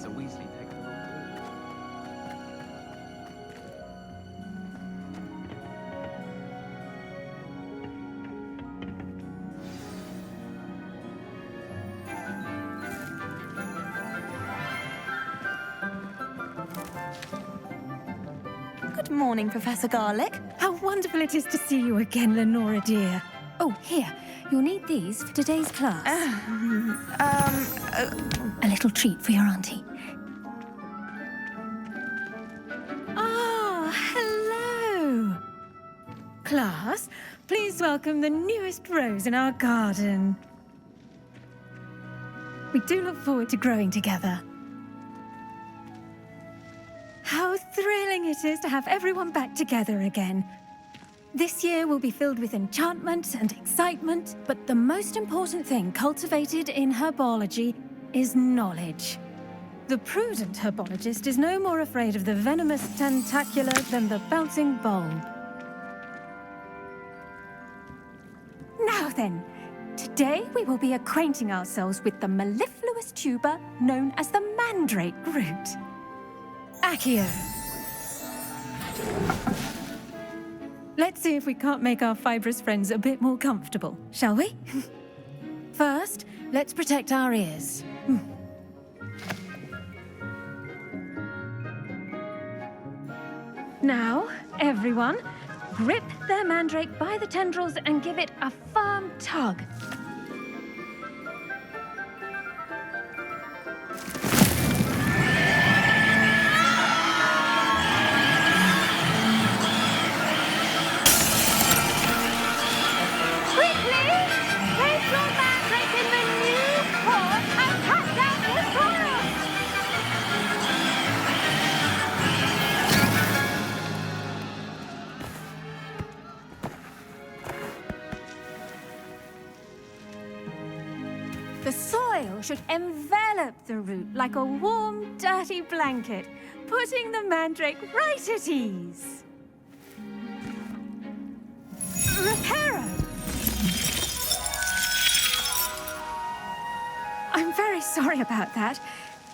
Professor Weasley take the wrong Good morning, Professor Garlick. How wonderful it is to see you again, Lenora dear. Oh, here. You'll need these for today's class. A little treat for your auntie. Ah, hello. Class, please welcome the newest rose in our garden. We do look forward to growing together. How thrilling it is to have everyone back together again. This year will be filled with enchantment and excitement, but the most important thing cultivated in herbology is knowledge. The prudent herbologist is no more afraid of the venomous tentacula than the bouncing bulb. Now then, today we will be acquainting ourselves with the mellifluous tuber known as the mandrake root. Accio. Let's see if we can't make our fibrous friends a bit more comfortable, shall we? First, let's protect our ears. Now, everyone, grip their mandrake by the tendrils and give it a firm tug. The soil should envelop the root like a warm, dirty blanket, putting the mandrake right at ease. Reparo! I'm very sorry about that.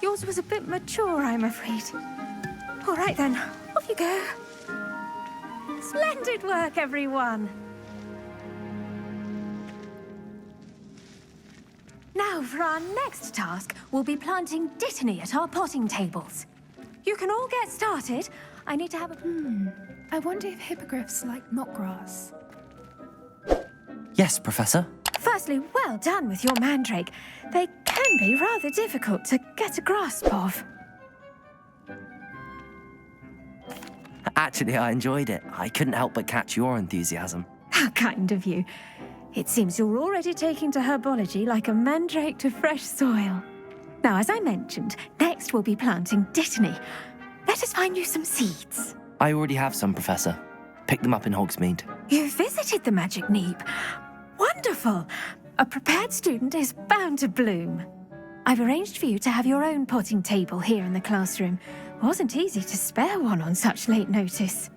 Yours was a bit mature, I'm afraid. All right then, off you go. Splendid work, everyone. Now, for our next task, we'll be planting dittany at our potting tables. You can all get started. I need to have a... I wonder if hippogriffs like knotgrass. Yes, Professor. Firstly, well done with your mandrake. They can be rather difficult to get a grasp of. Actually, I enjoyed it. I couldn't help but catch your enthusiasm. How kind of you. It seems you're already taking to herbology like a mandrake to fresh soil. Now, as I mentioned, next we'll be planting dittany. Let us find you some seeds. I already have some, Professor. Picked them up in Hogsmeade. You visited the Magic Neep. Wonderful. A prepared student is bound to bloom. I've arranged for you to have your own potting table here in the classroom. Wasn't easy to spare one on such late notice.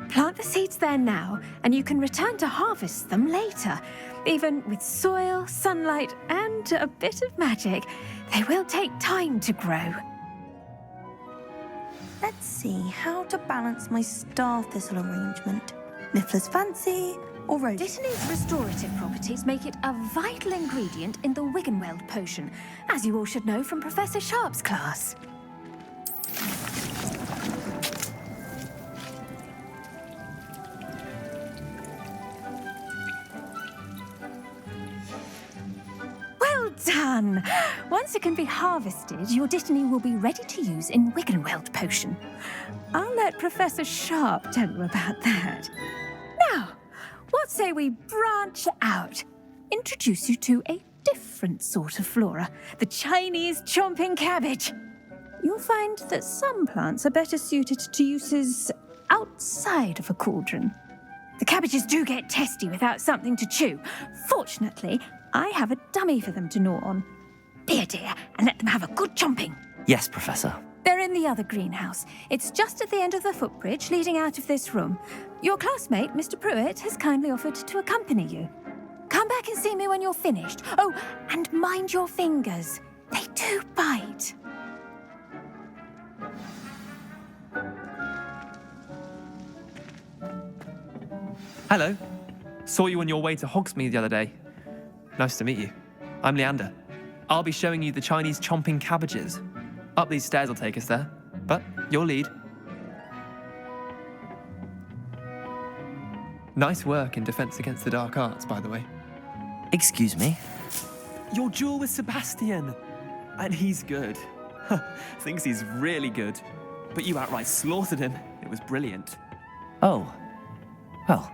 Plant the seeds there now, and you can return to harvest them later. Even with soil, sunlight, and a bit of magic, they will take time to grow. Let's see how to balance my star thistle arrangement. Niffler's fancy or rose? Dittany's restorative properties make it a vital ingredient in the Wiggenweld potion, as you all should know from Professor Sharp's class. Done! Once it can be harvested, your dittany will be ready to use in Wiggenweld potion. I'll let Professor Sharp tell you about that. Now, what say we branch out? Introduce you to a different sort of flora, the Chinese chomping cabbage. You'll find that some plants are better suited to uses outside of a cauldron. The cabbages do get testy without something to chew. Fortunately, I have a dummy for them to gnaw on. Here, dear, and let them have a good chomping. Yes, Professor. They're in the other greenhouse. It's just at the end of the footbridge leading out of this room. Your classmate, Mr. Pruitt, has kindly offered to accompany you. Come back and see me when you're finished. Oh, and mind your fingers. They do bite. Hello. Saw you on your way to Hogsmeade the other day. Nice to meet you. I'm Leander. I'll be showing you the Chinese chomping cabbages. Up these stairs will take us there, but your lead. Nice work in Defense Against the Dark Arts, by the way. Excuse me? Your duel with Sebastian! And he's good. Thinks he's really good. But you outright slaughtered him. It was brilliant. Oh. Well,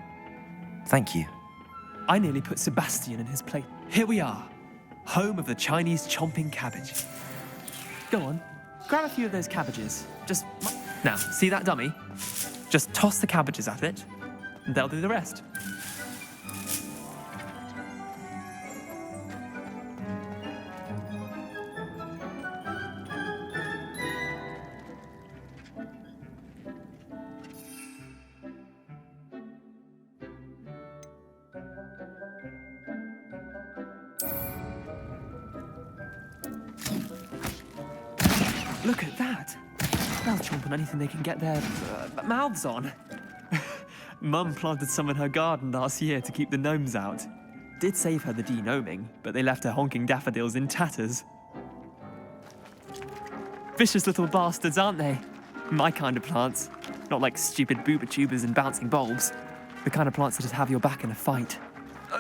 thank you. I nearly put Sebastian in his place. Here we are, home of the Chinese chomping cabbage. Go on, grab a few of those cabbages. Now, see that dummy? Just toss the cabbages at it, and they'll do the rest. Look at that. They'll chomp on anything they can get their mouths on. Mum planted some in her garden last year to keep the gnomes out. Did save her the de-gnoming, but they left her honking daffodils in tatters. Vicious little bastards, aren't they? My kind of plants. Not like stupid booba tubers and bouncing bulbs. The kind of plants that just have your back in a fight.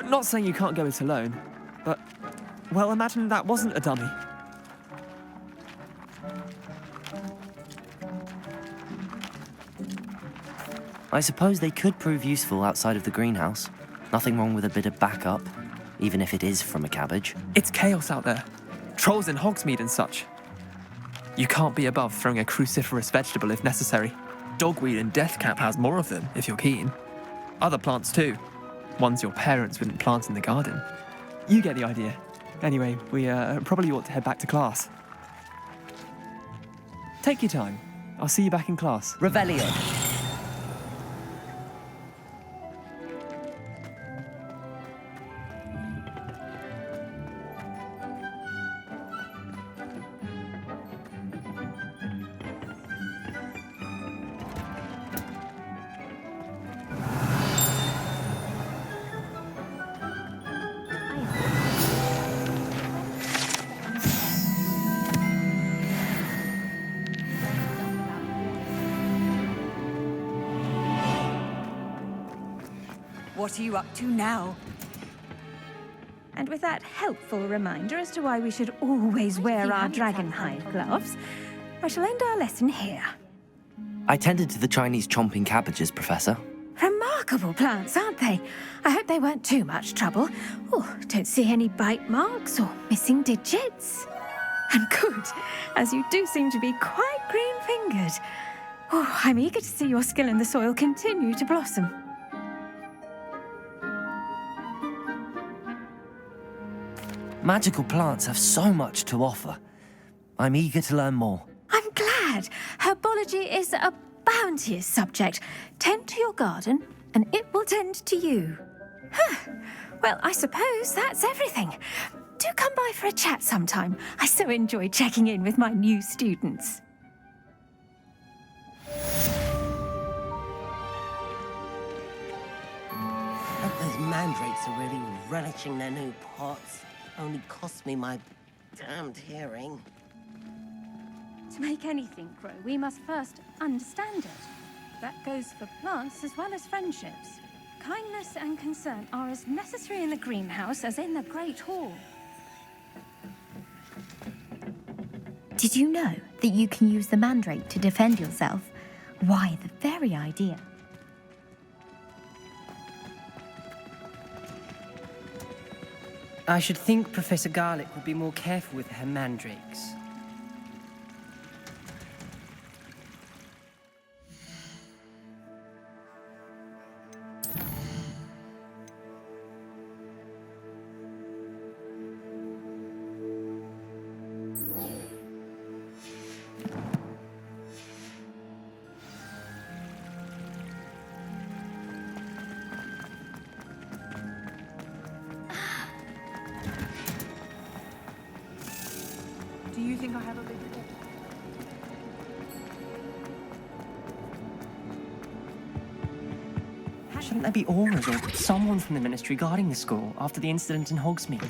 Not saying you can't go it alone, but, well, imagine that wasn't a dummy. I suppose they could prove useful outside of the greenhouse. Nothing wrong with a bit of backup, even if it is from a cabbage. It's chaos out there. Trolls in Hogsmeade and such. You can't be above throwing a cruciferous vegetable if necessary. Dogweed and deathcap has more of them, if you're keen. Other plants too. Ones your parents wouldn't plant in the garden. You get the idea. Anyway, we probably ought to head back to class. Take your time. I'll see you back in class. Revelio. What are you up to now? And with that helpful reminder as to why we should always wear our dragon hide gloves, I shall end our lesson here. I tended to the Chinese chomping cabbages, Professor. Remarkable plants, aren't they? I hope they weren't too much trouble. Oh, don't see any bite marks or missing digits. And good, as you do seem to be quite green-fingered. Oh, I'm eager to see your skill in the soil continue to blossom. Magical plants have so much to offer. I'm eager to learn more. I'm glad. Herbology is a bounteous subject. Tend to your garden, and it will tend to you. Huh. Well, I suppose that's everything. Do come by for a chat sometime. I so enjoy checking in with my new students. Hope those mandrakes are really relishing their new pots. Only cost me my damned hearing. To make anything grow, we must first understand it. That goes for plants as well as friendships. Kindness and concern are as necessary in the greenhouse as in the Great Hall. Did you know that you can use the mandrake to defend yourself? Why, the very idea. I should think Professor Garlick would be more careful with her mandrakes. Do you think I have a big head? Shouldn't there be auras or someone from the Ministry guarding the school after the incident in Hogsmeade?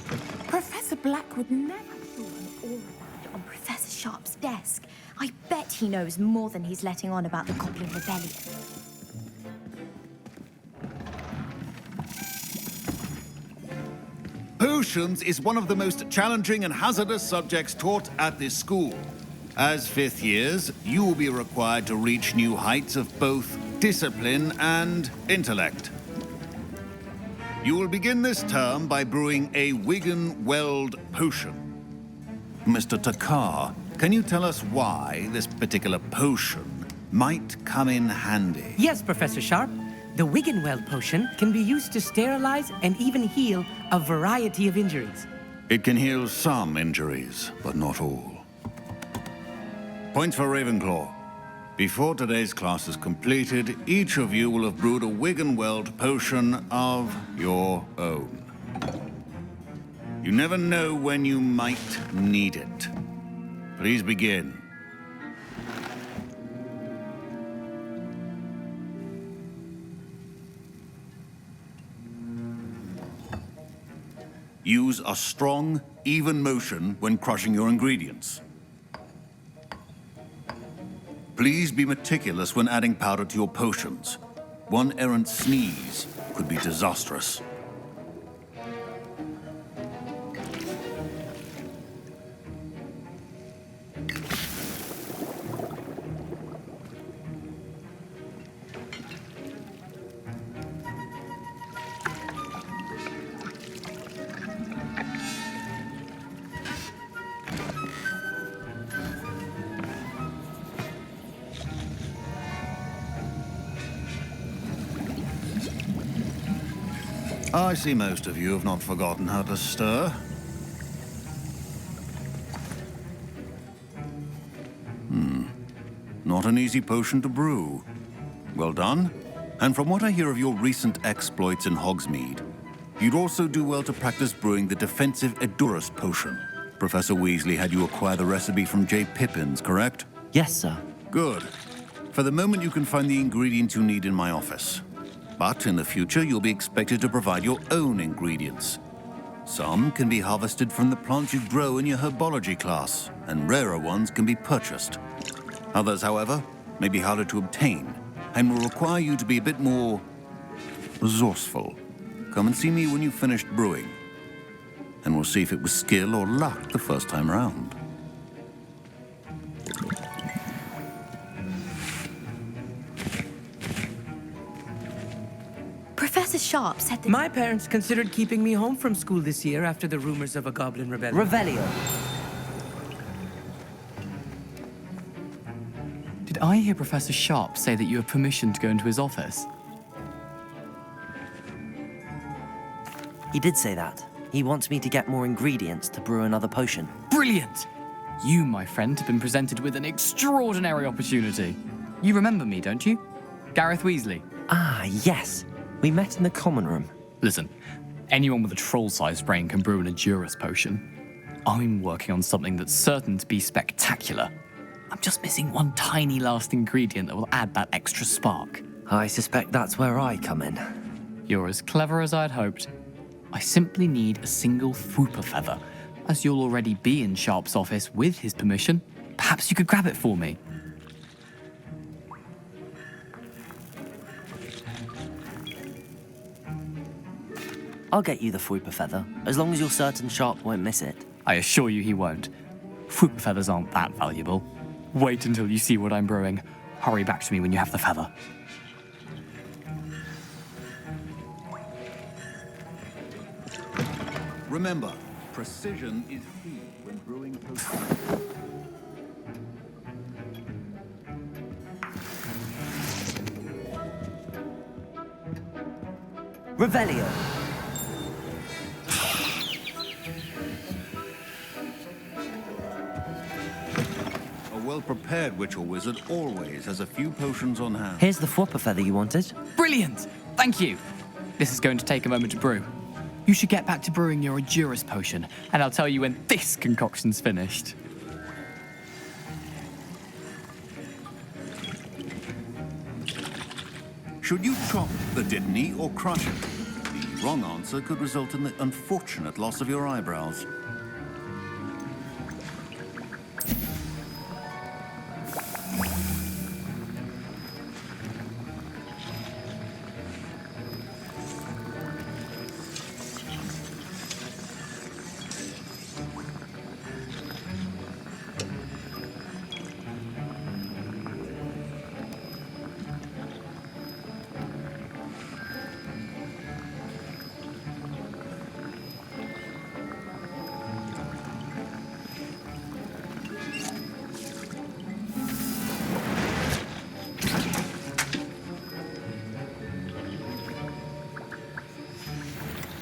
Professor Black would never. An aura wand on Professor Sharp's desk. I bet he knows more than he's letting on about the Goblin Rebellion. Potions is one of the most challenging and hazardous subjects taught at this school. As fifth years, you will be required to reach new heights of both discipline and intellect. You will begin this term by brewing a Wigan Weld potion. Mr. Takar, can you tell us why this particular potion might come in handy? Yes, Professor Sharp. The Wiggenweld potion can be used to sterilize and even heal a variety of injuries. It can heal some injuries, but not all. Points for Ravenclaw. Before today's class is completed, each of you will have brewed a Wiggenweld potion of your own. You never know when you might need it. Please begin. Use a strong, even motion when crushing your ingredients. Please be meticulous when adding powder to your potions. One errant sneeze could be disastrous. I see most of you have not forgotten how to stir. Not an easy potion to brew. Well done. And from what I hear of your recent exploits in Hogsmeade, you'd also do well to practice brewing the defensive Edurus potion. Professor Weasley had you acquire the recipe from J. Pippins, correct? Yes, sir. Good. For the moment, you can find the ingredients you need in my office. But in the future, you'll be expected to provide your own ingredients. Some can be harvested from the plants you grow in your herbology class, and rarer ones can be purchased. Others, however, may be harder to obtain, and will require you to be a bit more resourceful. Come and see me when you've finished brewing, and we'll see if it was skill or luck the first time around. Professor Sharp said that... My parents considered keeping me home from school this year after the rumors of a Goblin Rebellion. Revelio. Did I hear Professor Sharp say that you have permission to go into his office? He did say that. He wants me to get more ingredients to brew another potion. Brilliant! You, my friend, have been presented with an extraordinary opportunity. You remember me, don't you? Gareth Weasley. Ah, yes. We met in the common room. Listen, anyone with a troll-sized brain can brew an Edurus potion. I'm working on something that's certain to be spectacular. I'm just missing one tiny last ingredient that will add that extra spark. I suspect that's where I come in. You're as clever as I'd hoped. I simply need a single Fwooper feather. As you'll already be in Sharp's office with his permission, perhaps you could grab it for me. I'll get you the Fwooper feather, as long as you're certain Sharp won't miss it. I assure you he won't. Fwooper feathers aren't that valuable. Wait until you see what I'm brewing. Hurry back to me when you have the feather. Remember, precision is key when brewing potions. Revelio. A well-prepared witch or wizard always has a few potions on hand. Here's the Fwooper feather you wanted. Brilliant! Thank you. This is going to take a moment to brew. You should get back to brewing your Edurus potion, and I'll tell you when this concoction's finished. Should you chop the Dittany or crush it? The wrong answer could result in the unfortunate loss of your eyebrows.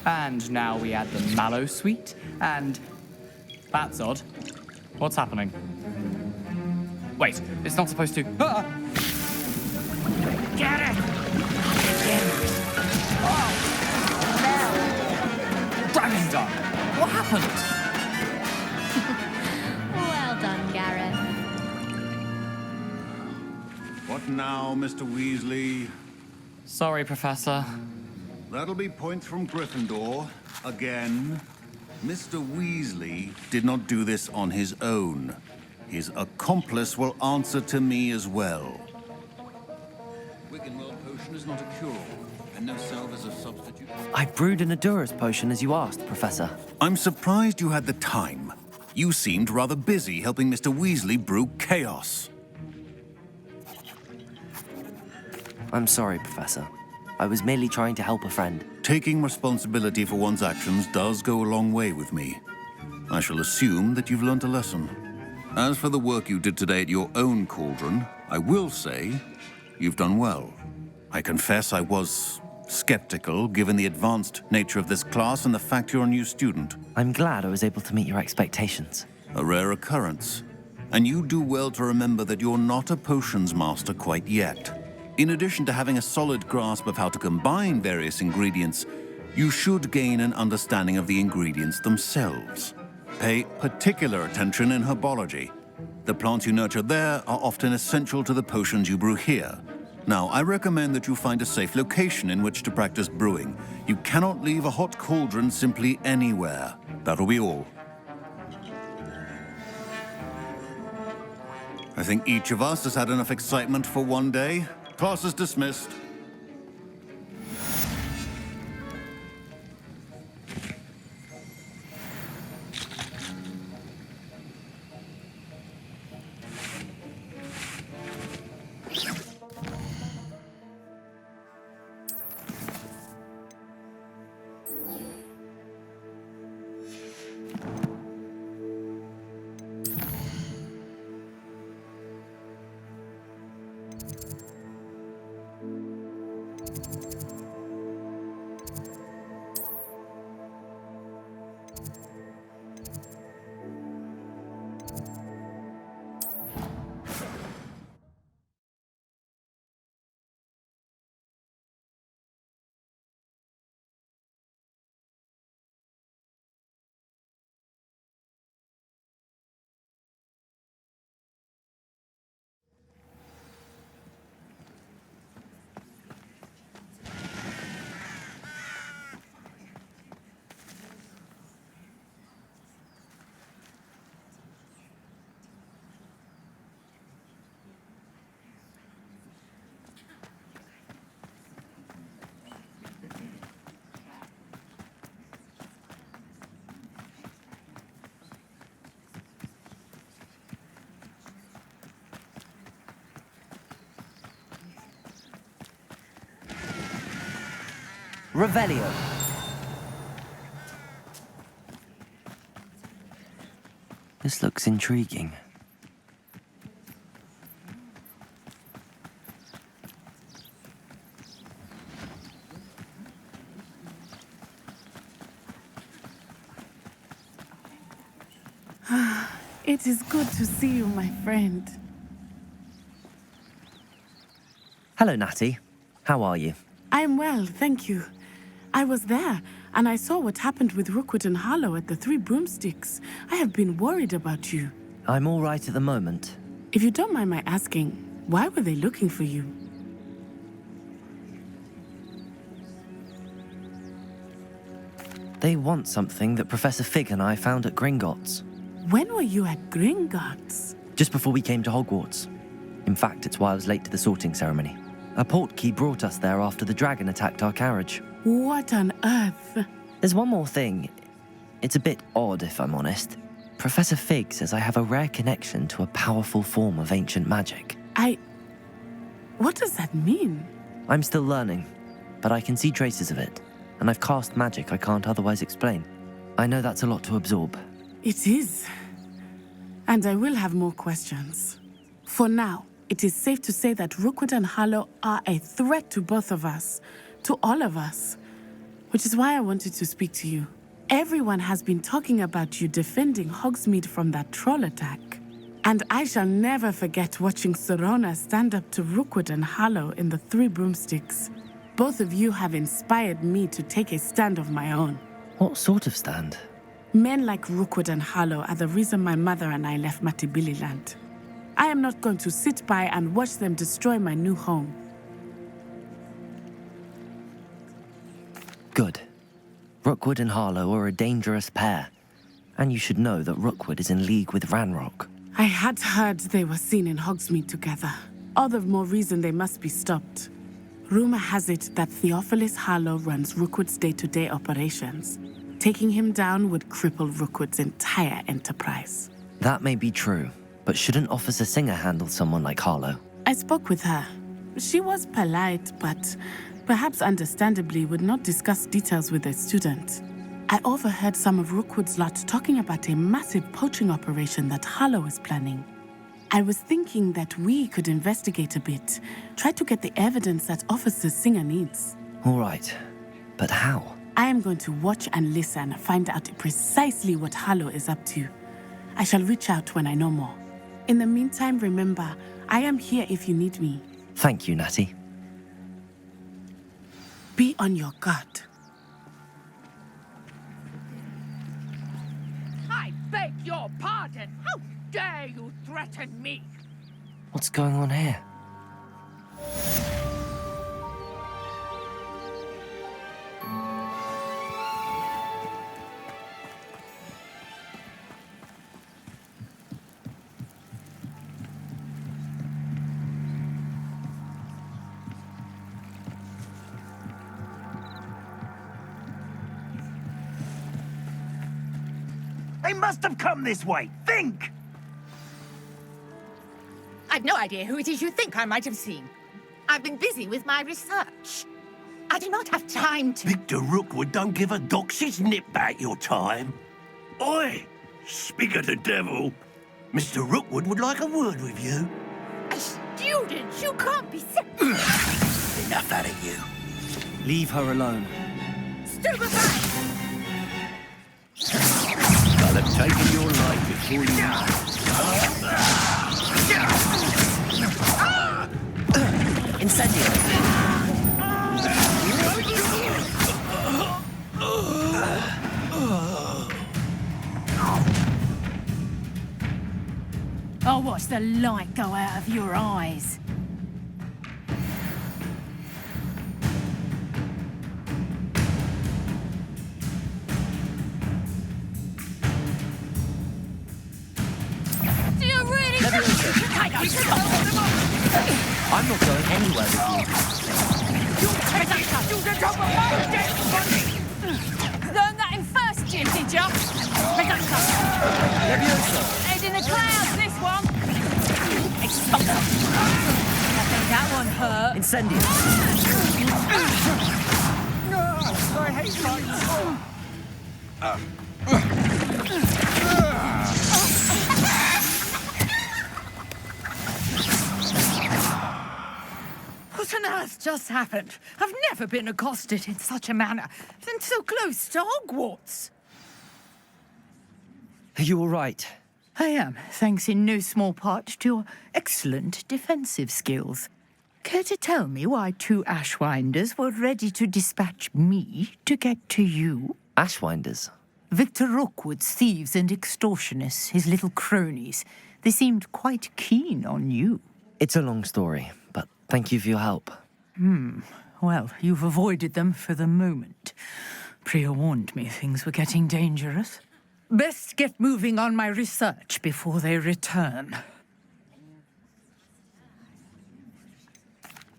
And now we add the mallow sweet, and that's odd. What's happening? Wait, it's not supposed to. Ah! Get it! Oh! No! Dragon Dog! What happened? Well done, Gareth. What now, Mr. Weasley? Sorry, Professor. That'll be points from Gryffindor. Again. Mr. Weasley did not do this on his own. His accomplice will answer to me as well. Wiggenweld potion is not a cure-all, and no salve is a substitute. I brewed an Adurus potion as you asked, Professor. I'm surprised you had the time. You seemed rather busy helping Mr. Weasley brew chaos. I'm sorry, Professor. I was merely trying to help a friend. Taking responsibility for one's actions does go a long way with me. I shall assume that you've learnt a lesson. As for the work you did today at your own cauldron, I will say you've done well. I confess I was skeptical, given the advanced nature of this class and the fact you're a new student. I'm glad I was able to meet your expectations. A rare occurrence. And you do well to remember that you're not a potions master quite yet. In addition to having a solid grasp of how to combine various ingredients, you should gain an understanding of the ingredients themselves. Pay particular attention in herbology. The plants you nurture there are often essential to the potions you brew here. Now, I recommend that you find a safe location in which to practice brewing. You cannot leave a hot cauldron simply anywhere. That'll be all. I think each of us has had enough excitement for one day. Class is dismissed. Revelio. This looks intriguing. It is good to see you, my friend. Hello, Natty. How are you? I'm well, thank you. I was there, and I saw what happened with Rookwood and Harlow at the Three Broomsticks. I have been worried about you. I'm all right at the moment. If you don't mind my asking, why were they looking for you? They want something that Professor Fig and I found at Gringotts. When were you at Gringotts? Just before we came to Hogwarts. In fact, it's why I was late to the sorting ceremony. A portkey brought us there after the dragon attacked our carriage. What on earth? There's one more thing. It's a bit odd, if I'm honest. Professor Fig says I have a rare connection to a powerful form of ancient magic. What does that mean? I'm still learning, but I can see traces of it, and I've cast magic I can't otherwise explain. I know that's a lot to absorb. It is. And I will have more questions. For now, it is safe to say that Rookwood and Harlow are a threat to both of us, to all of us, which is why I wanted to speak to you. Everyone has been talking about you defending Hogsmeade from that troll attack. And I shall never forget watching Serona stand up to Rookwood and Harlow in the Three Broomsticks. Both of you have inspired me to take a stand of my own. What sort of stand? Men like Rookwood and Harlow are the reason my mother and I left Matabeleland. I am not going to sit by and watch them destroy my new home. Good. Rookwood and Harlow are a dangerous pair. And you should know that Rookwood is in league with Ranrock. I had heard they were seen in Hogsmeade together. All the more reason they must be stopped. Rumor has it that Theophilus Harlow runs Rookwood's day-to-day operations. Taking him down would cripple Rookwood's entire enterprise. That may be true, but shouldn't Officer Singer handle someone like Harlow? I spoke with her. She was polite, but perhaps understandably would not discuss details with a student. I overheard some of Rookwood's lot talking about a massive poaching operation that Harlow is planning. I was thinking that we could investigate a bit, try to get the evidence that Officer Singer needs. All right, but how? I am going to watch and listen, find out precisely what Harlow is up to. I shall reach out when I know more. In the meantime, remember, I am here if you need me. Thank you, Natty. Be on your guard. I beg your pardon. How dare you threaten me? What's going on here? They must have come this way. Think! I've no idea who it is you think I might have seen. I've been busy with my research. I do not have time to... Victor Rookwood don't give a doxy's nip back your time. Oi! Speak of the devil. Mr. Rookwood would like a word with you. A student? You can't be... Enough out of you. Leave her alone. Stupefy! I'll have taken your life before you... Incendio! I'll watch the light go out of your eyes. Do you really I'm not going anywhere with you. learn that in first year, did ya? Head in the clouds, this one. Expulsor. I think that one hurt. Incendio! I hate lights. What on earth just happened? I've never been accosted in such a manner, and so close to Hogwarts. Are you all right? I am, thanks in no small part to your excellent defensive skills. Care to tell me why two Ashwinders were ready to dispatch me to get to you? Ashwinders? Victor Rookwood's thieves and extortionists, his little cronies. They seemed quite keen on you. It's a long story, but thank you for your help. Well, you've avoided them for the moment. Priya warned me things were getting dangerous. Best get moving on my research before they return.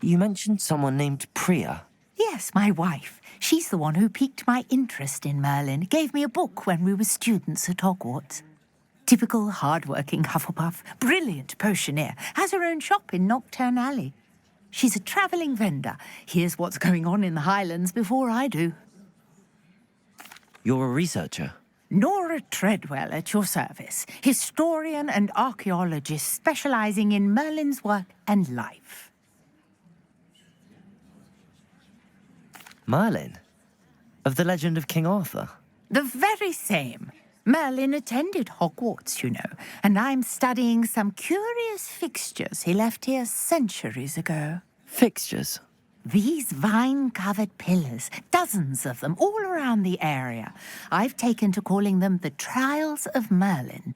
You mentioned someone named Priya. Yes, my wife. She's the one who piqued my interest in Merlin. Gave me a book when we were students at Hogwarts. Typical hard-working Hufflepuff, brilliant potioneer, has her own shop in Diagon Alley. She's a travelling vendor. Hears what's going on in the Highlands before I do. You're a researcher? Nora Treadwell at your service, historian and archaeologist specialising in Merlin's work and life. Merlin? Of the legend of King Arthur? The very same. Merlin attended Hogwarts, you know, and I'm studying some curious fixtures he left here centuries ago. Fixtures? These vine-covered pillars, dozens of them, all around the area. I've taken to calling them the Trials of Merlin.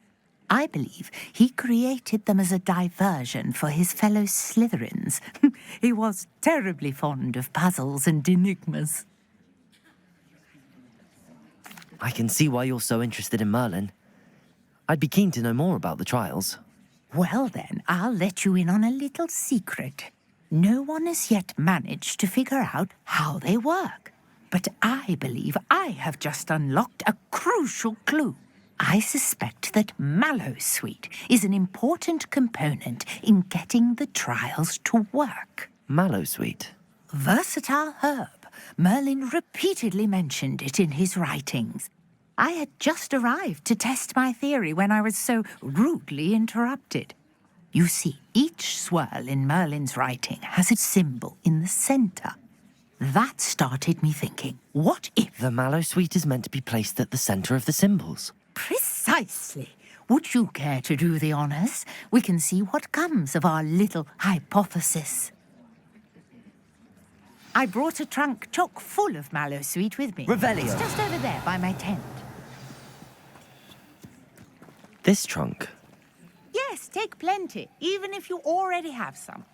I believe he created them as a diversion for his fellow Slytherins. He was terribly fond of puzzles and enigmas. I can see why you're so interested in Merlin. I'd be keen to know more about the trials. Well then, I'll let you in on a little secret. No one has yet managed to figure out how they work. But I believe I have just unlocked a crucial clue. I suspect that Mallowsweet is an important component in getting the trials to work. Mallowsweet? Versatile herb. Merlin repeatedly mentioned it in his writings. I had just arrived to test my theory when I was so rudely interrupted. You see, each swirl in Merlin's writing has a symbol in the centre. That started me thinking, what if... The Mallowsweet is meant to be placed at the centre of the symbols. Precisely. Would you care to do the honours? We can see what comes of our little hypothesis. I brought a trunk chock full of Mallowsweet with me. Revelio. It's just over there by my tent. This trunk? Yes, take plenty, even if you already have some.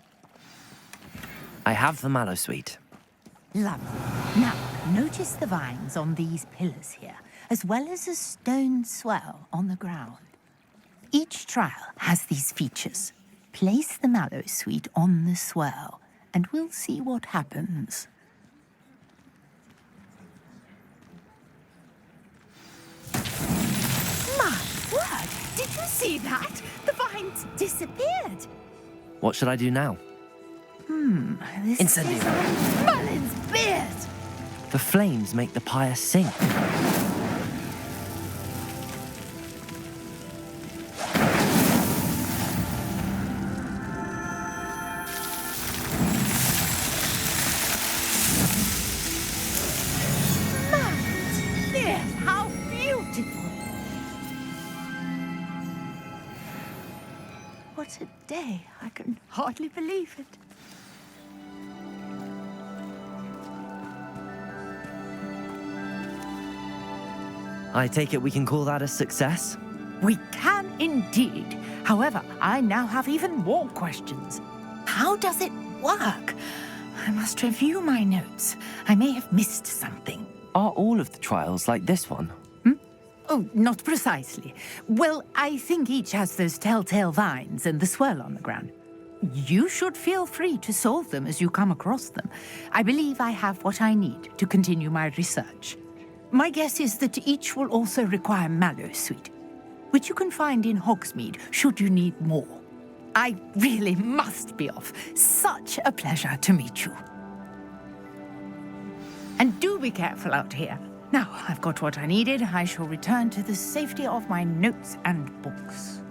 I have the Mallowsweet. Lovely. Now, notice the vines on these pillars here, as well as a stone swell on the ground. Each trial has these features. Place the Mallowsweet on the swell, and we'll see what happens. My word! Did you see that? The vines disappeared. What should I do now? This Incendio. is Merlin's beard! The flames make the pyre sink. Yes, how beautiful! What a day. I can hardly believe it. I take it we can call that a success? We can indeed. However, I now have even more questions. How does it work? I must review my notes. I may have missed something. Are all of the trials like this one? Oh, not precisely. Well, I think each has those telltale vines and the swirl on the ground. You should feel free to solve them as you come across them. I believe I have what I need to continue my research. My guess is that each will also require Mallowsweet, which you can find in Hogsmeade should you need more. I really must be off. Such a pleasure to meet you. And do be careful out here. Now, I've got what I needed. I shall return to the safety of my notes and books.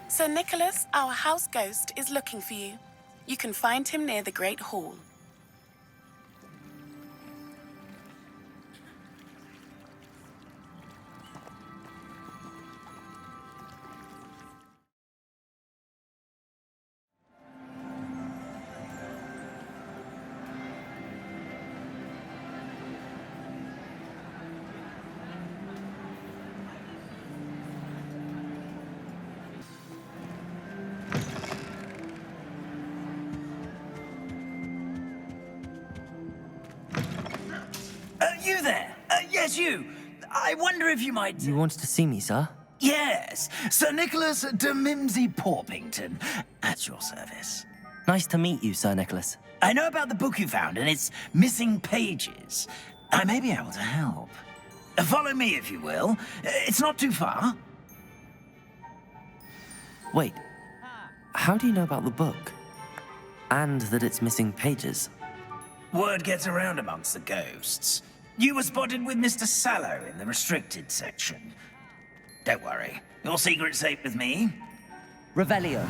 Sir Nicholas, our house ghost, is looking for you. You can find him near the Great Hall. You there? Yes, you. I wonder if you might... You wanted to see me, sir? Yes, Sir Nicholas de Mimsy Porpington, at your service. Nice to meet you, Sir Nicholas. I know about the book you found and its missing pages. I may be able to help. Follow me, if you will. It's not too far. Wait, how do you know about the book? And that it's missing pages? Word gets around amongst the ghosts. You were spotted with Mr. Sallow in the restricted section. Don't worry, your secret's safe with me. Revelio.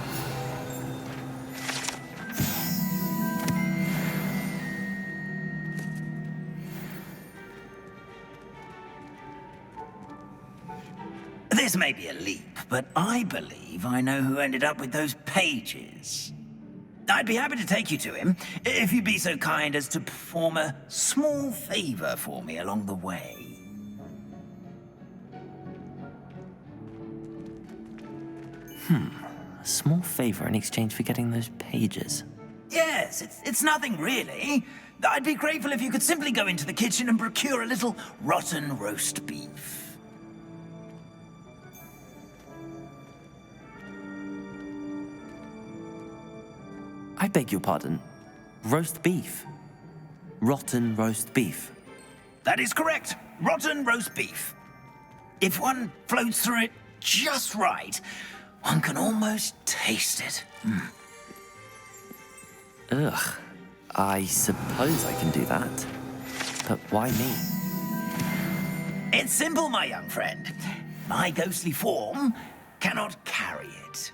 This may be a leap, but I believe I know who ended up with those pages. I'd be happy to take you to him, if you'd be so kind as to perform a small favor for me along the way. A small favor in exchange for getting those pages. Yes, it's nothing really. I'd be grateful if you could simply go into the kitchen and procure a little rotten roast beef. I beg your pardon. Roast beef. Rotten roast beef. That is correct. Rotten roast beef. If one floats through it just right, one can almost taste it. Ugh. I suppose I can do that. But why me? It's simple, my young friend. My ghostly form cannot carry it.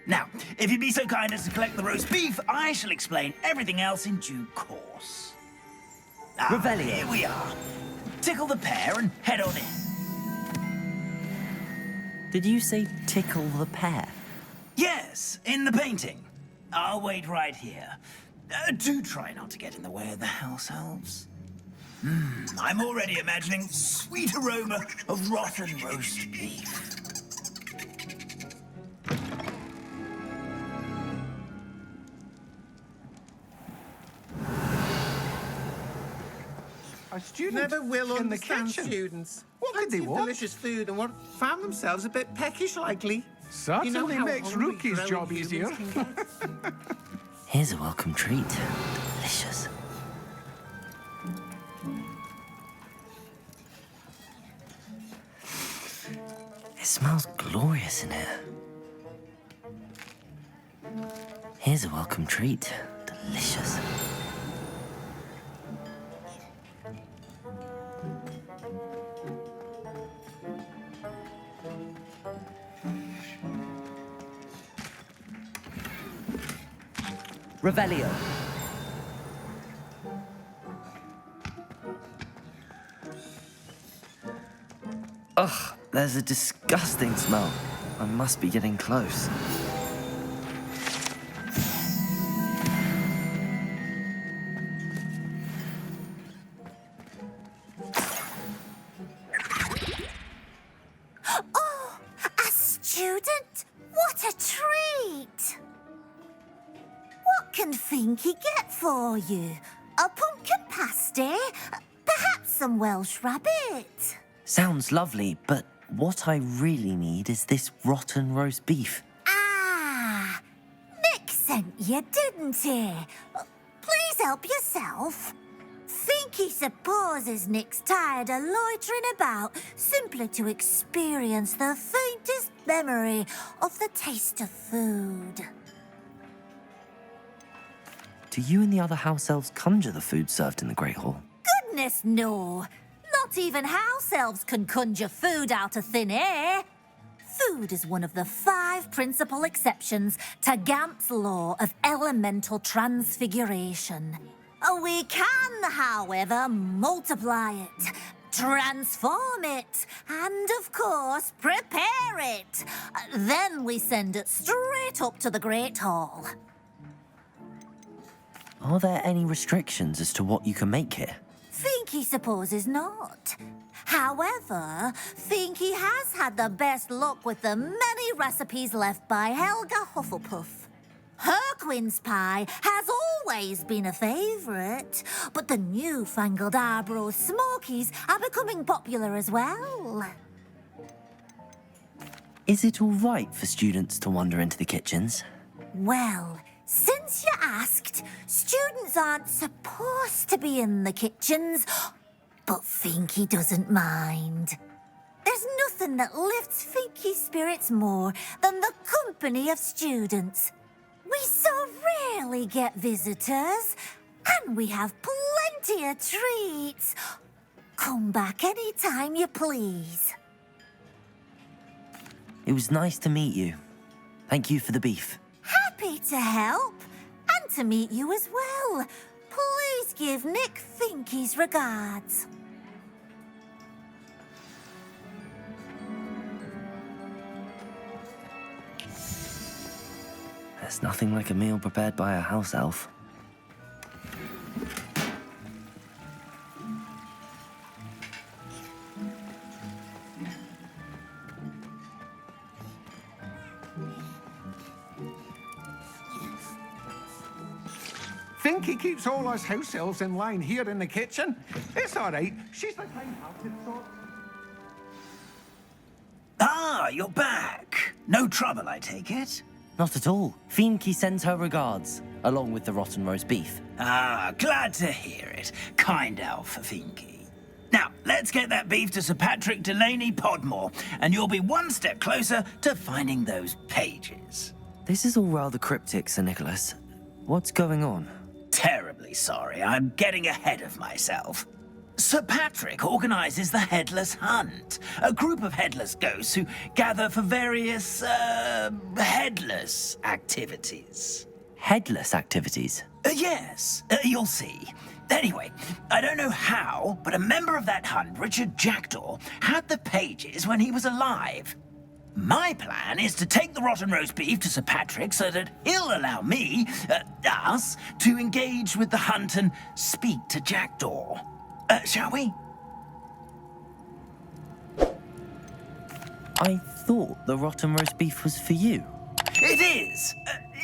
Now, if you'd be so kind as to collect the roast beef, I shall explain everything else in due course. Revelio. Here we are. Tickle the pear and head on in. Did you say tickle the pear? Yes, in the painting. I'll wait right here. Do try not to get in the way of the house elves. I'm already imagining sweet aroma of rotten roast beef. Our students Never will in the understand kitchen. students. What could Plenty they of want? delicious food and found themselves a bit peckish likely. Certainly how makes hungry Rookie's growing job humans easier. can get. Here's a welcome treat. Delicious. It smells glorious in here. Here's a welcome treat. Delicious. Revelio. Ugh, there's a disgusting smell. I must be getting close. Oh, a student? What a treat! What can Finky get for you? A pumpkin pasty? Perhaps some Welsh rabbit? Sounds lovely, but what I really need is this rotten roast beef. Ah, Nick sent you, didn't he? Please help yourself. Finky supposes Nick's tired of loitering about simply to experience the faintest memory of the taste of food. Do you and the other house elves conjure the food served in the Great Hall? Goodness, no. Not even house elves can conjure food out of thin air. Food is one of the 5 principal exceptions to Gamp's law of elemental transfiguration. We can, however, multiply it, transform it, and, of course, prepare it. Then we send it straight up to the Great Hall. Are there any restrictions as to what you can make here? Finky supposes not. However, Finky has had the best luck with the many recipes left by Helga Hufflepuff. Her quince pie has always been a favourite, but the newfangled Arbroath Smokies are becoming popular as well. Is it all right for students to wander into the kitchens? Well, since you asked, students aren't supposed to be in the kitchens, but Finky doesn't mind. There's nothing that lifts Finky's spirits more than the company of students. We so rarely get visitors, and we have plenty of treats. Come back any time you please. It was nice to meet you. Thank you for the beef. Happy to help, and to meet you as well. Please give Nick Finky's regards. There's nothing like a meal prepared by a house elf. Finky keeps all us house elves in line here in the kitchen. It's all right. She's the kind-hearted sort. Ah, you're back. No trouble, I take it? Not at all. Finky sends her regards, along with the rotten roast beef. Ah, glad to hear it. Kind elf, Finky. Now, let's get that beef to Sir Patrick Delaney Podmore, and you'll be one step closer to finding those pages. This is all rather cryptic, Sir Nicholas. What's going on? Terribly sorry, I'm getting ahead of myself. Sir Patrick organises the Headless Hunt, a group of headless ghosts who gather for various, headless activities. Headless activities? Yes, you'll see. Anyway, I don't know how, but a member of that hunt, Richard Jackdaw, had the pages when he was alive. My plan is to take the rotten roast beef to Sir Patrick so that he'll allow me, us, to engage with the hunt and speak to Jackdaw. Shall we? I thought the rotten roast beef was for you. It is,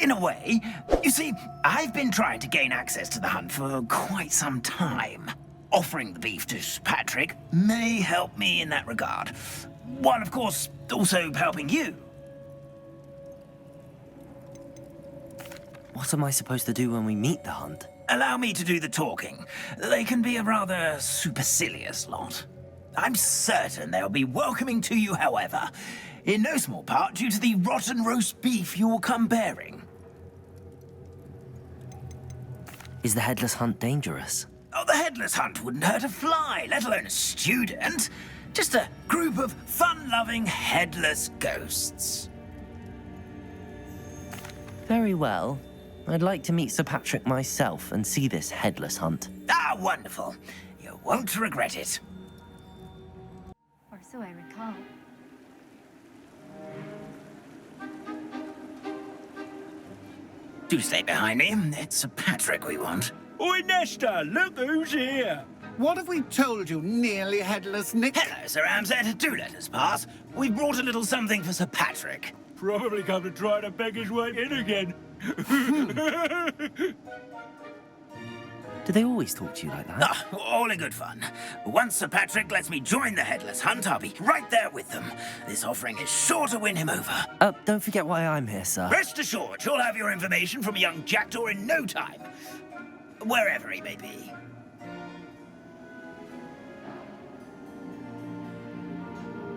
in a way. You see, I've been trying to gain access to the hunt for quite some time. Offering the beef to Sir Patrick may help me in that regard. While, of course, also helping you. What am I supposed to do when we meet the hunt? Allow me to do the talking. They can be a rather supercilious lot. I'm certain they'll be welcoming to you, however, in no small part due to the rotten roast beef you will come bearing. Is the Headless Hunt dangerous? Oh, the Headless Hunt wouldn't hurt a fly, let alone a student. Just a group of fun-loving headless ghosts. Very well. I'd like to meet Sir Patrick myself and see this Headless Hunt. Ah, wonderful. You won't regret it. Or so I recall. Do stay behind me. It's Sir Patrick we want. Oi, Nesta, look who's here. What have we told you, nearly headless Nick? Hello, Sir Ramsay. Do let us pass. We've brought a little something for Sir Patrick. Probably come to try to beg his way in again. Do they always talk to you like that? Ah, all in good fun. Once Sir Patrick lets me join the Headless Hunt, I'll be right there with them. This offering is sure to win him over. Don't forget why I'm here, sir. Rest assured, you'll have your information from a young Jackdaw in no time. Wherever he may be.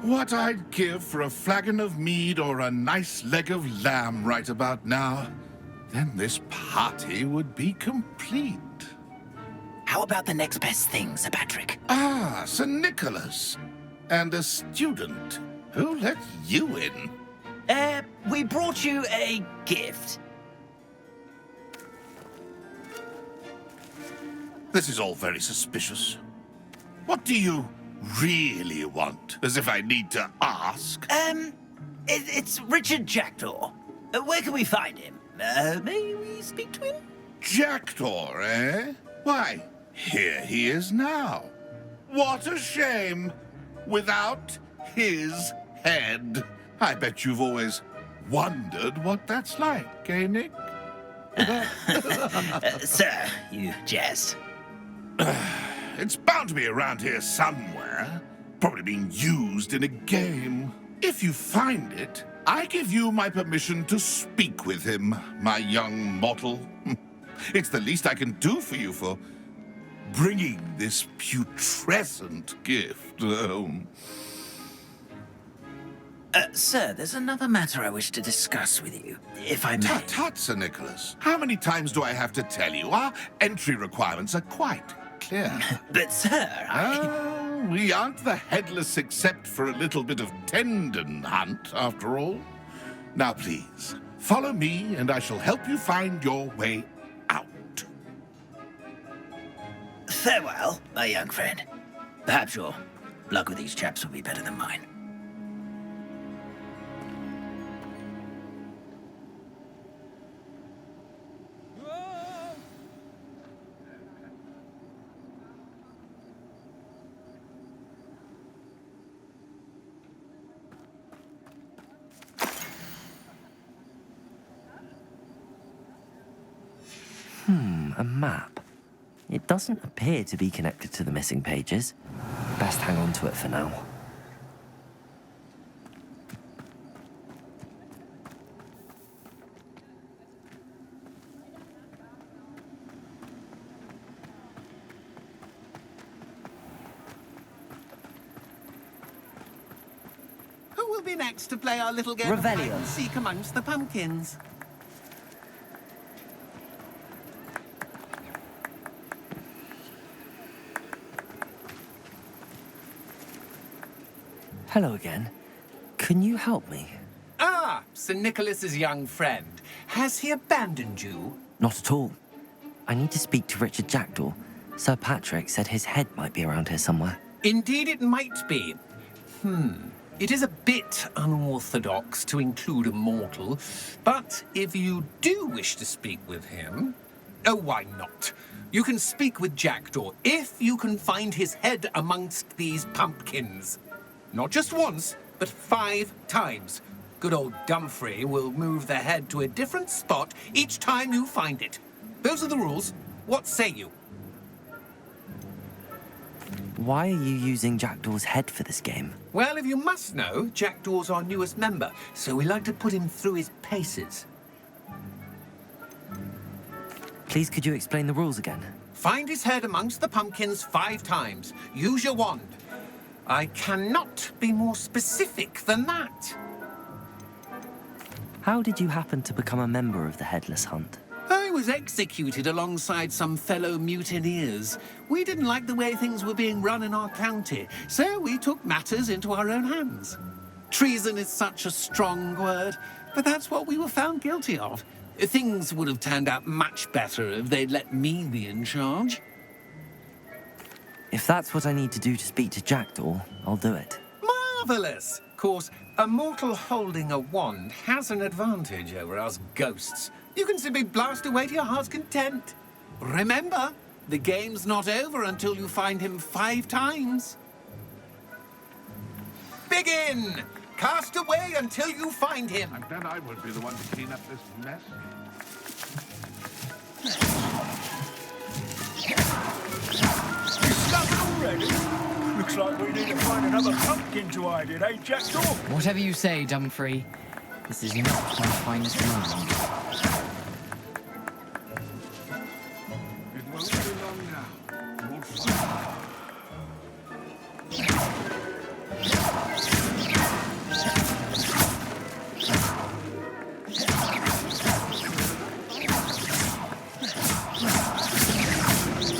What I'd give for a flagon of mead or a nice leg of lamb right about now. Then this party would be complete. How about the next best thing, Sir Patrick? Ah, Sir Nicholas. And a student. Who let you in? We brought you a gift. This is all very suspicious. What do you really want? As if I need to ask. It's Richard Jackdaw. Where can we find him? May we speak to him? Jackdaw, eh? Why, here he is now. What a shame. without his head. I bet you've always wondered what that's like, eh, Nick? Sir, you jest. It's bound to be around here somewhere. Probably being used in a game. If you find it, I give you my permission to speak with him, my young mortal. It's the least I can do for you for bringing this putrescent gift home. Sir, there's another matter I wish to discuss with you, if I may. Tut, Sir Nicholas. How many times do I have to tell you? Our entry requirements are quite clear. But, sir, we aren't the headless except for a little bit of tendon hunt, after all. Now, please, follow me, and I shall help you find your way out. Farewell, my young friend. Perhaps your luck with these chaps will be better than mine. A map. It doesn't appear to be connected to the missing pages. Best hang on to it for now. Who will be next to play our little game of hide and seek amongst the pumpkins? Hello again. Can you help me? Ah, Sir Nicholas's young friend. Has he abandoned you? Not at all. I need to speak to Richard Jackdaw. Sir Patrick said his head might be around here somewhere. Indeed it might be. It is a bit unorthodox to include a mortal, but if you do wish to speak with him... Oh, why not? You can speak with Jackdaw if you can find his head amongst these pumpkins. Not just once, but 5 times. Good old Dumfrey will move the head to a different spot each time you find it. Those are the rules. What say you? Why are you using Jackdaw's head for this game? Well, if you must know, Jackdaw's our newest member, so we like to put him through his paces. Please, could you explain the rules again? Find his head amongst the pumpkins 5 times. Use your wand. I cannot be more specific than that. How did you happen to become a member of the Headless Hunt? I was executed alongside some fellow mutineers. We didn't like the way things were being run in our county, so we took matters into our own hands. Treason is such a strong word, but that's what we were found guilty of. Things would have turned out much better if they'd let me be in charge. If that's what I need to do to speak to Jackdaw, I'll do it. Marvellous! Of course, a mortal holding a wand has an advantage over us ghosts. You can simply blast away to your heart's content. Remember, the game's not over until you find him 5 times. Begin! Cast away until you find him. And then I won't be the one to clean up this mess. Already? Looks like we need to find another pumpkin to hide in, eh, Jackdaw? Whatever you say, Dumfrey. This is not my finest moment. It won't be long now. We'll find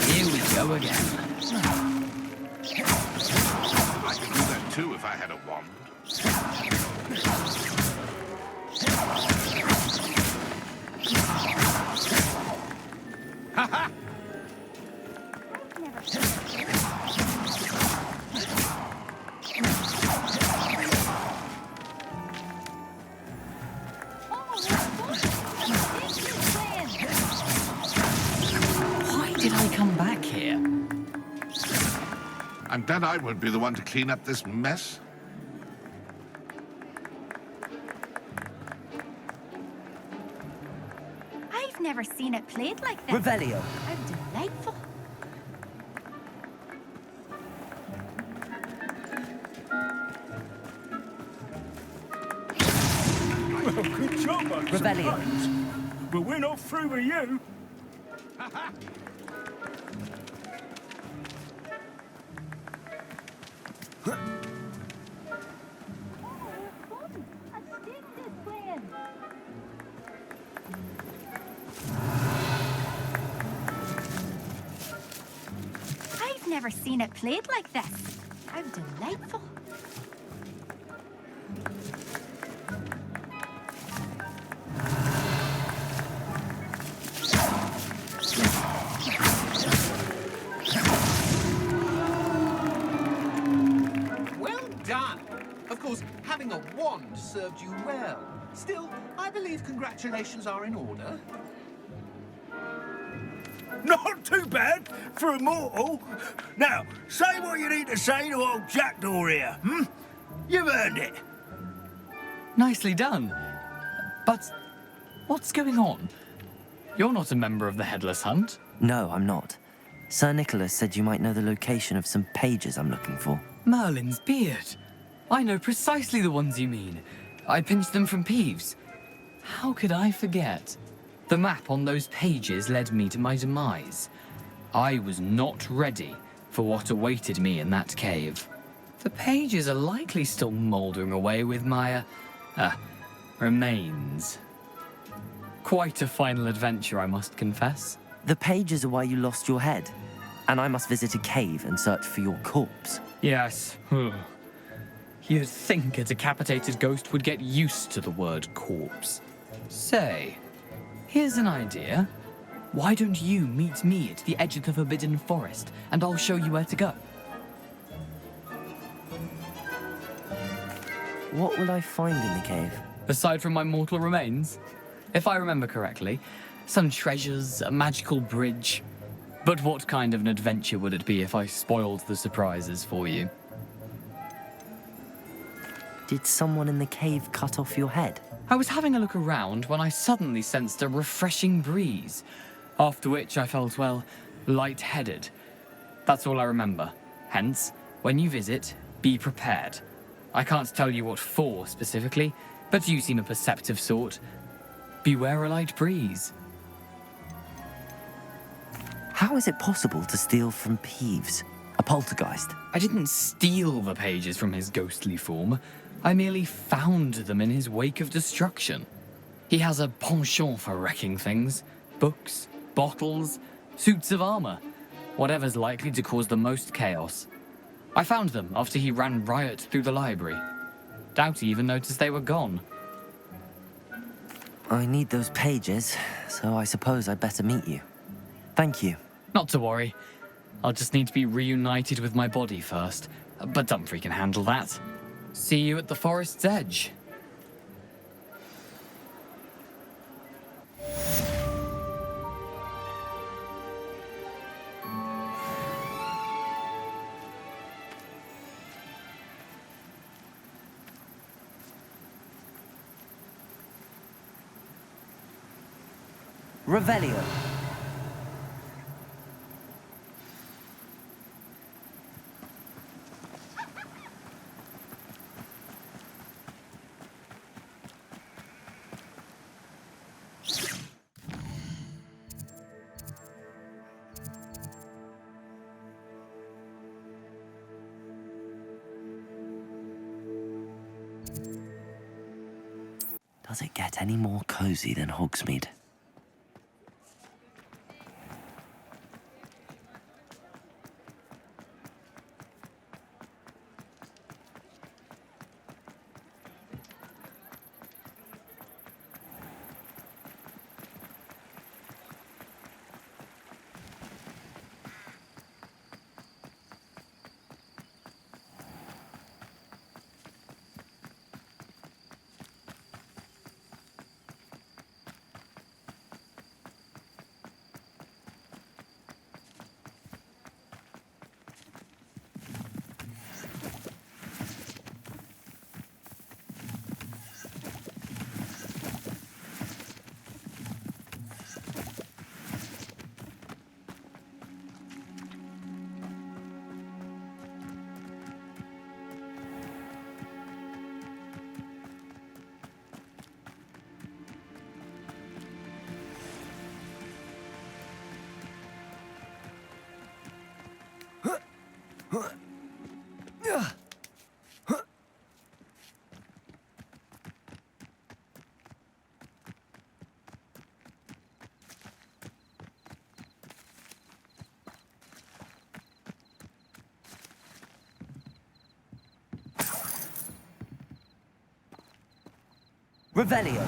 Here we go again. I could do that too if I had a wand. Ha-ha! Why did I come back here? I'm glad I won't be the one to clean up this mess. I've never seen it played like this. Revelio. How delightful. Well, good job, I Revelio. suppose. But we're not through with you. I've never seen it played like this. How delightful. Well done. Of course, having a wand served you well. Still, I believe congratulations are in order. Not too bad for a mortal. Now, say what you need to say to old Jackdaw here, hmm? You've earned it. Nicely done. But what's going on? You're not a member of the Headless Hunt. No, I'm not. Sir Nicholas said you might know the location of some pages I'm looking for. Merlin's beard. I know precisely the ones you mean. I pinched them from Peeves. How could I forget? The map on those pages led me to my demise. I was not ready for what awaited me in that cave. The pages are likely still mouldering away with my, remains. Quite a final adventure, I must confess. The pages are why you lost your head, and I must visit a cave and search for your corpse. Yes. You'd think a decapitated ghost would get used to the word corpse. Say, here's an idea. Why don't you meet me at the edge of the Forbidden Forest, and I'll show you where to go? What will I find in the cave? Aside from my mortal remains? If I remember correctly, some treasures, a magical bridge. But what kind of an adventure would it be if I spoiled the surprises for you? Did someone in the cave cut off your head? I was having a look around when I suddenly sensed a refreshing breeze, after which I felt, well, lightheaded. That's all I remember. Hence, when you visit, be prepared. I can't tell you what for specifically, but you seem a perceptive sort. Beware a light breeze. How is it possible to steal from Peeves, a poltergeist? I didn't steal the pages from his ghostly form. I merely found them in his wake of destruction. He has a penchant for wrecking things. Books, bottles, suits of armor. Whatever's likely to cause the most chaos. I found them after he ran riot through the library. Doubt he even noticed they were gone. I need those pages, so I suppose I'd better meet you. Thank you. Not to worry. I'll just need to be reunited with my body first. But Dumfries can handle that. See you at the forest's edge. Revelio. Does it get any more cozy than Hogsmeade? Revelio.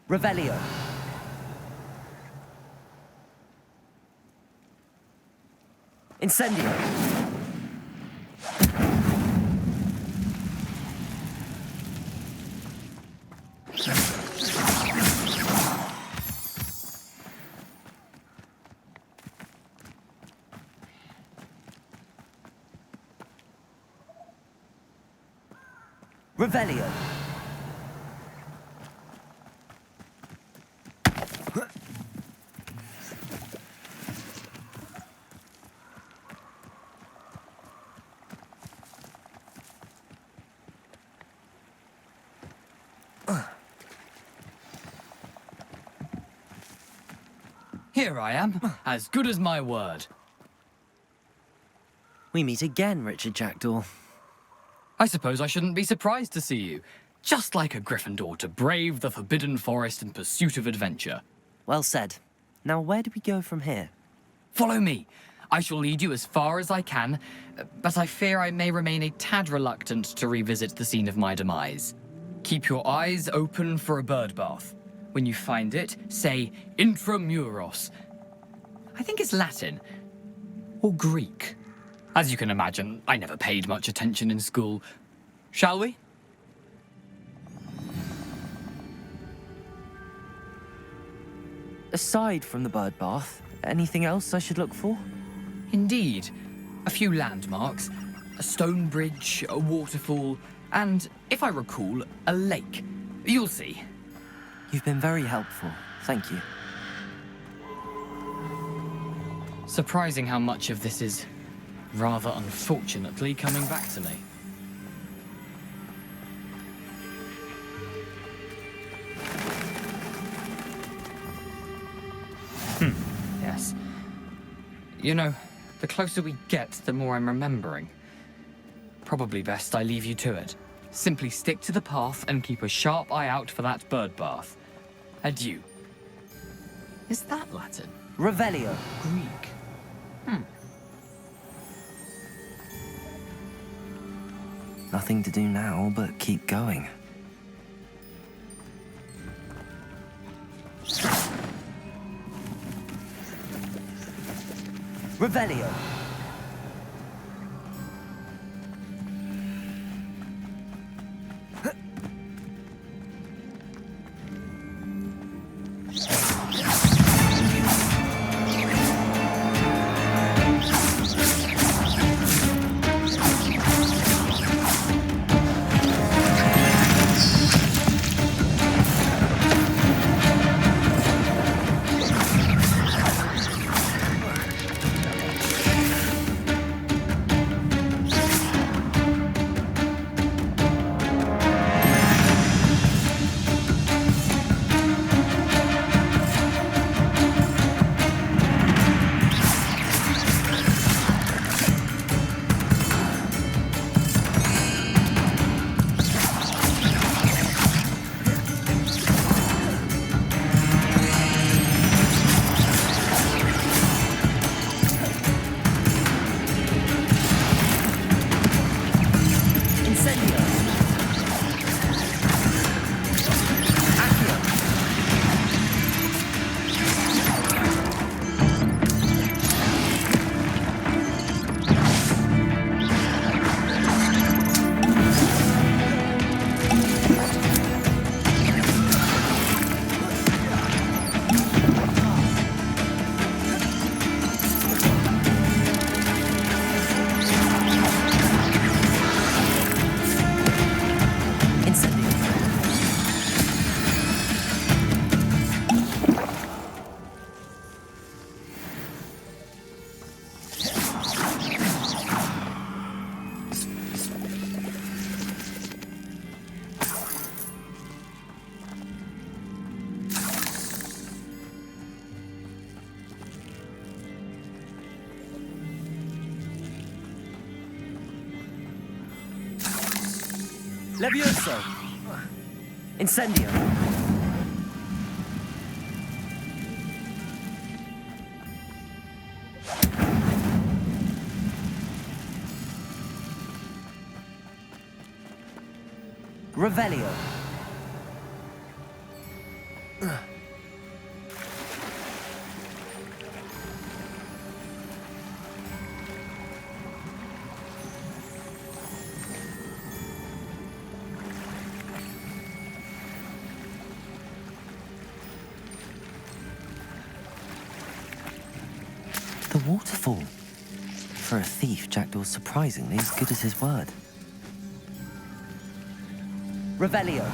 Revelio. Incendio. Revelio. Here I am, as good as my word. We meet again, Richard Jackdaw. I suppose I shouldn't be surprised to see you. Just like a Gryffindor to brave the Forbidden Forest in pursuit of adventure. Well said. Now where do we go from here? Follow me. I shall lead you as far as I can, but I fear I may remain a tad reluctant to revisit the scene of my demise. Keep your eyes open for a bird bath. When you find it, say intramuros. I think it's Latin. Or Greek. As you can imagine, I never paid much attention in school. Shall we? Aside from the bird bath, anything else I should look for? Indeed. A few landmarks. A stone bridge, a waterfall, and, if I recall, a lake. You'll see. You've been very helpful. Thank you. Surprising how much of this is, rather unfortunately, coming back to me. Yes. You know, the closer we get, the more I'm remembering. Probably best I leave you to it. Simply stick to the path and keep a sharp eye out for that bird bath. Adieu. Is that Latin? Revelio. Greek. Nothing to do now but keep going. Revelio. Levioso! Incendio! Revelio! The waterfall. For a thief, Jackdaw's surprisingly as good as his word. Revelio.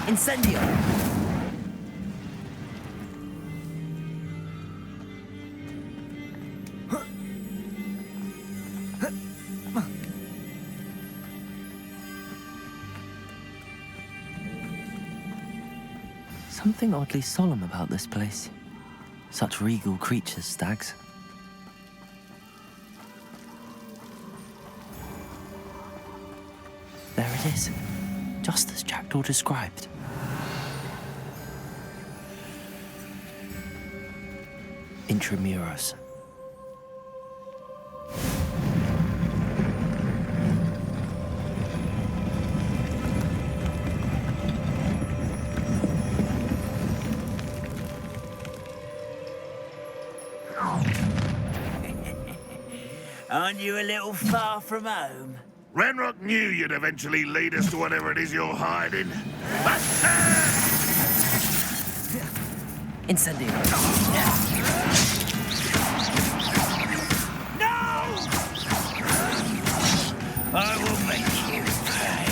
Incendio! Something oddly solemn about this place. Such regal creatures, stags. There it is, just as Jackdaw described. Intramuros. Aren't you a little far from home? Ranrock knew you'd eventually lead us to whatever it is you're hiding. Incendio. I will make you pay.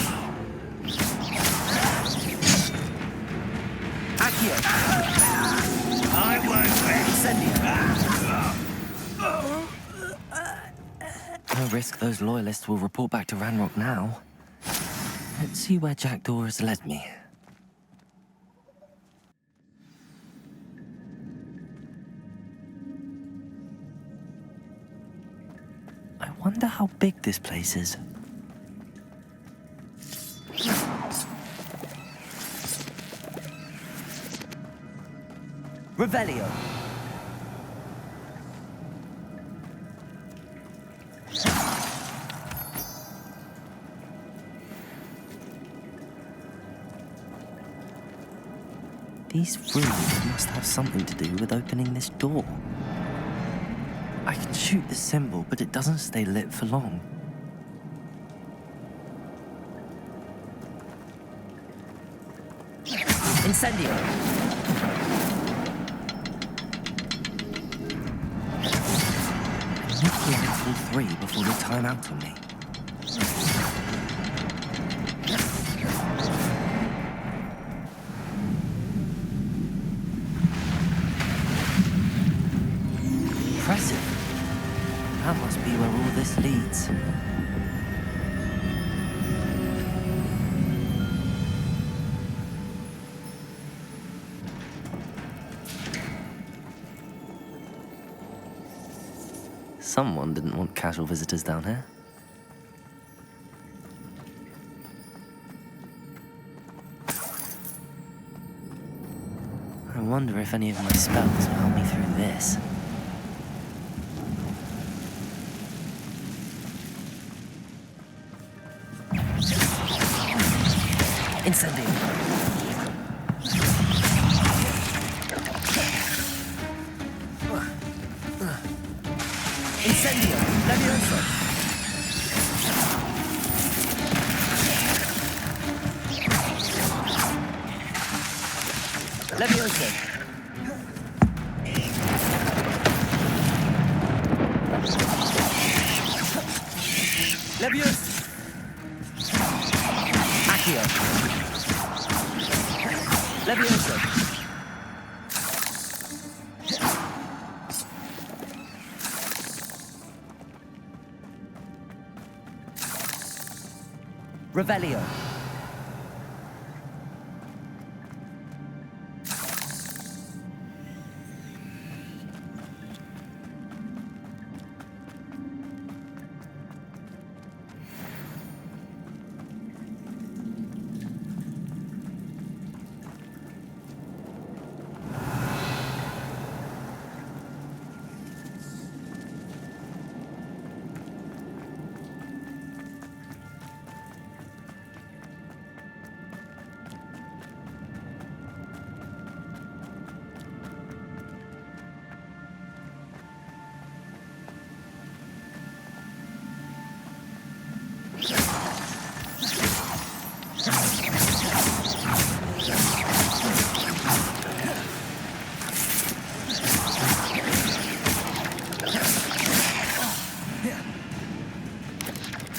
Accio. I won't let No risk those loyalists will report back to Ranrock now. Let's see where Jackdaw has led me. I wonder how big this place is. Revelio. These runes must have something to do with opening this door. I can shoot the symbol, but it doesn't stay lit for long. Incendio! I need to be at level 3 before they time out on me. Impressive. That must be where all this leads. Someone didn't want casual visitors down here. I wonder if any of my spells will help me through this. Incendio. Incendio. Levioso. Levioso. Leviosa! Accio! Leviosa! Revelio.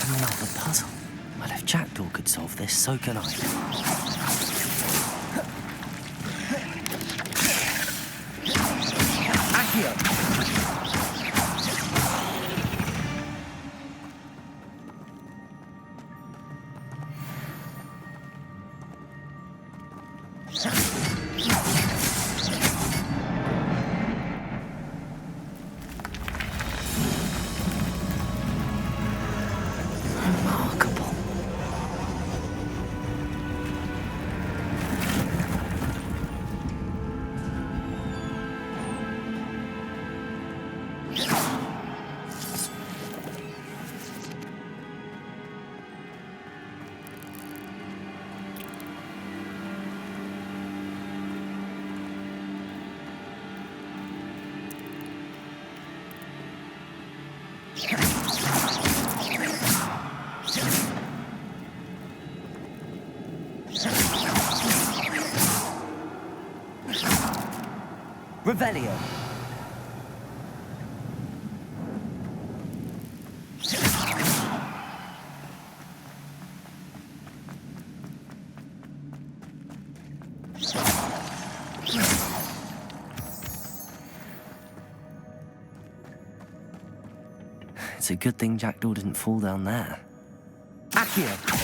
Another puzzle. Well, if Jackdaw could solve this, so can I. Accio! Revelio. It's a good thing Jackdaw didn't fall down there. Accio!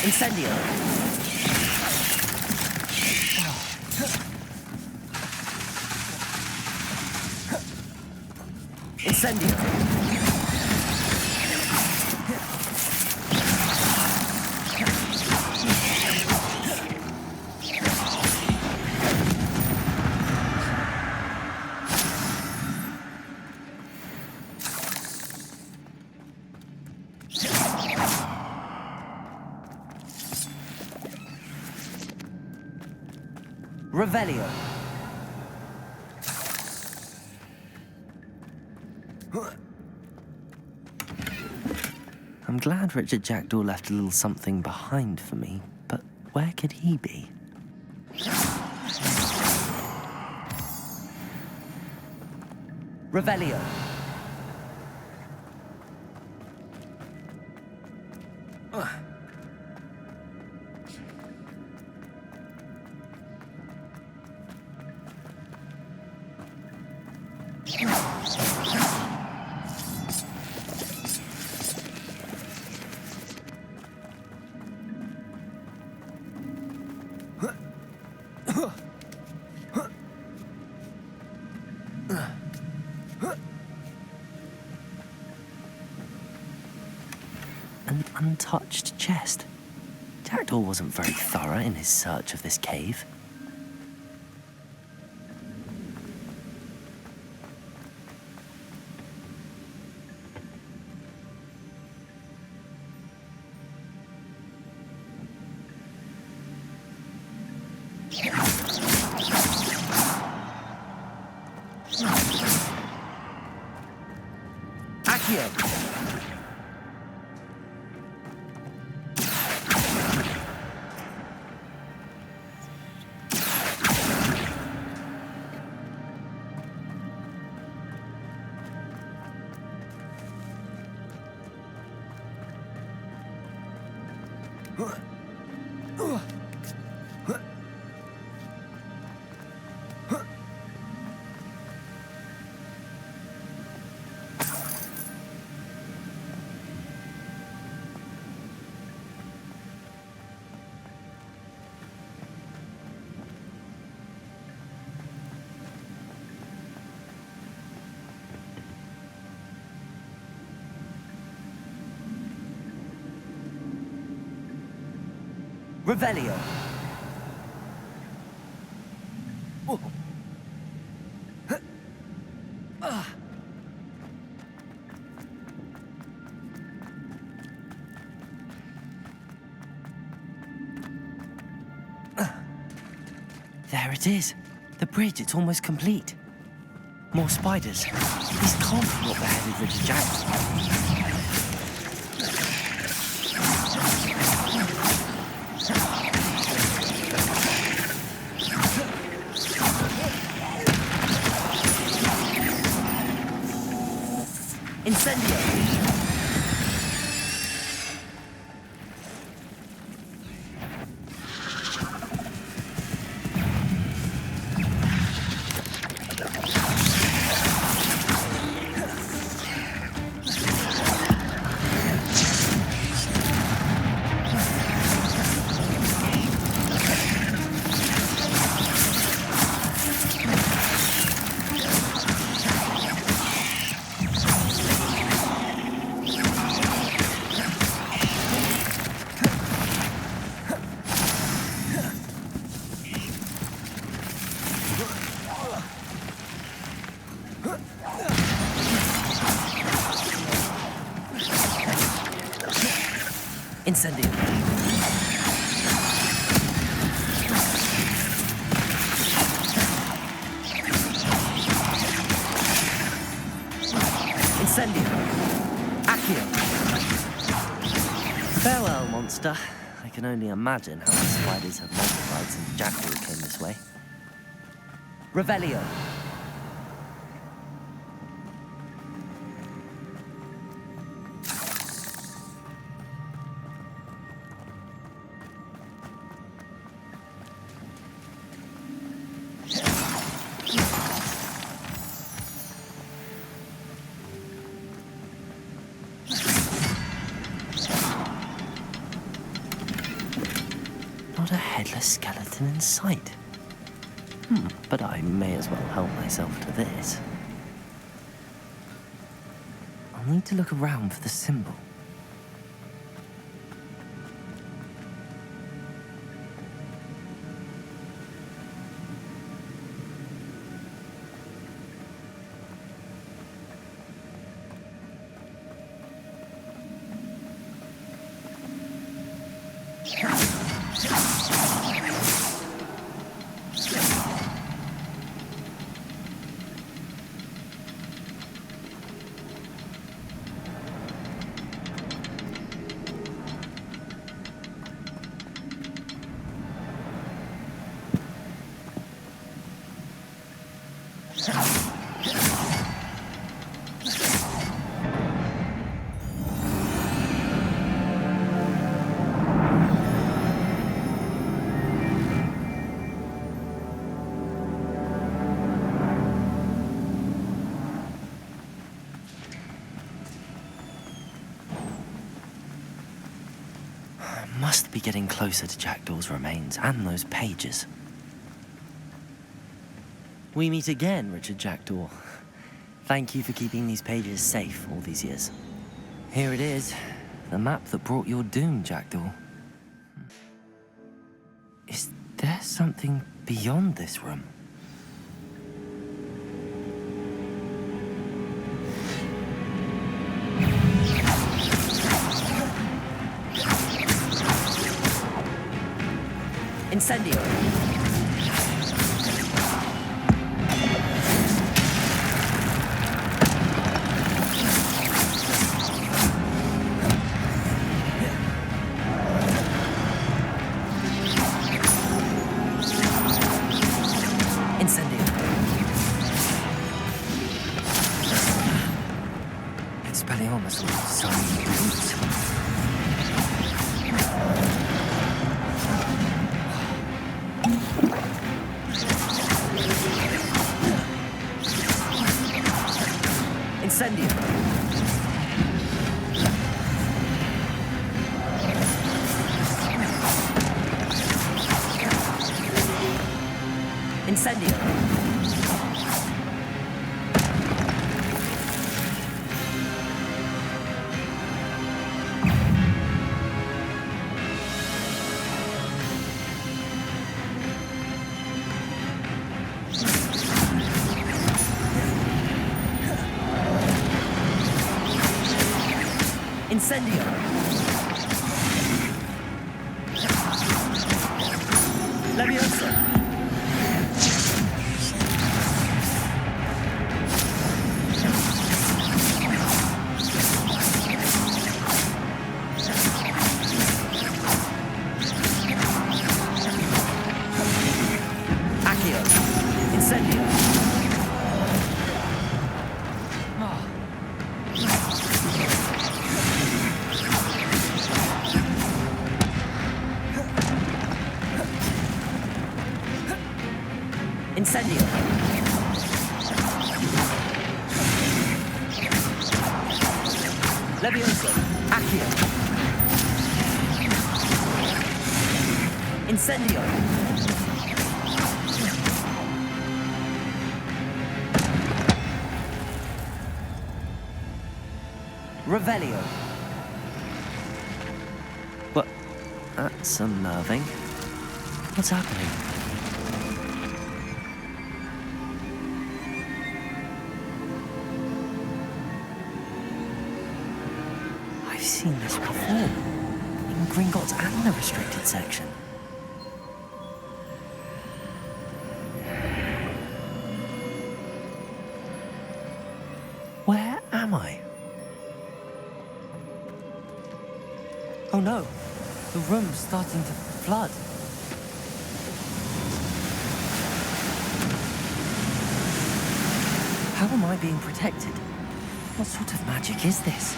Incendio. Incendio. Revelio. I'm glad Richard Jackdaw left a little something behind for me, but where could he be? Revelio. untouched chest. Jackdaw wasn't very thorough in his search of this cave. Revelio. There it is. The bridge, it's almost complete. More spiders. These can't be what beheaded Richard Jackson. Incendio! Incendio. Incendio. Accio. Farewell, monster. I can only imagine how the spiders have multiplied since Jackdaw came this way. Revelio. Not a headless skeleton in sight. But I may as well help myself to this. I'll need to look around for the symbol. Must be getting closer to Jackdaw's remains and those pages. We meet again, Richard Jackdaw. Thank you for keeping these pages safe all these years. Here it is, the map that brought your doom, Jackdaw. Is there something beyond this room? Incendio! Incendio! Leviosa! Accio! Incendio! Incendio! Leviosa! Accio! Incendio! Revelio! What? That's unnerving. What's happening? I've seen this before, in Gringotts and the restricted section. Where am I? Oh no, the room's starting to flood. How am I being protected? What sort of magic is this?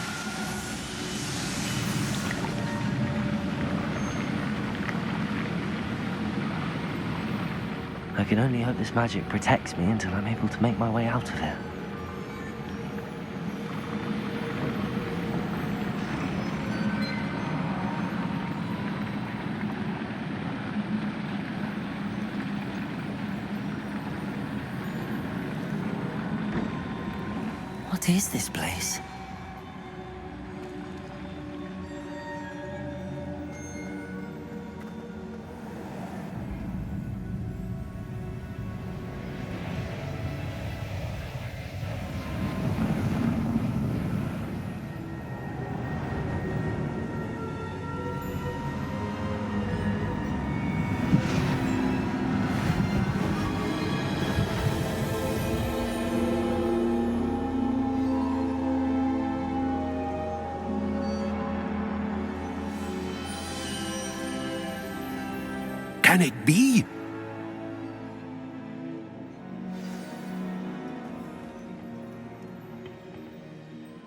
I can only hope this magic protects me until I'm able to make my way out of here. What is this place? Can it be?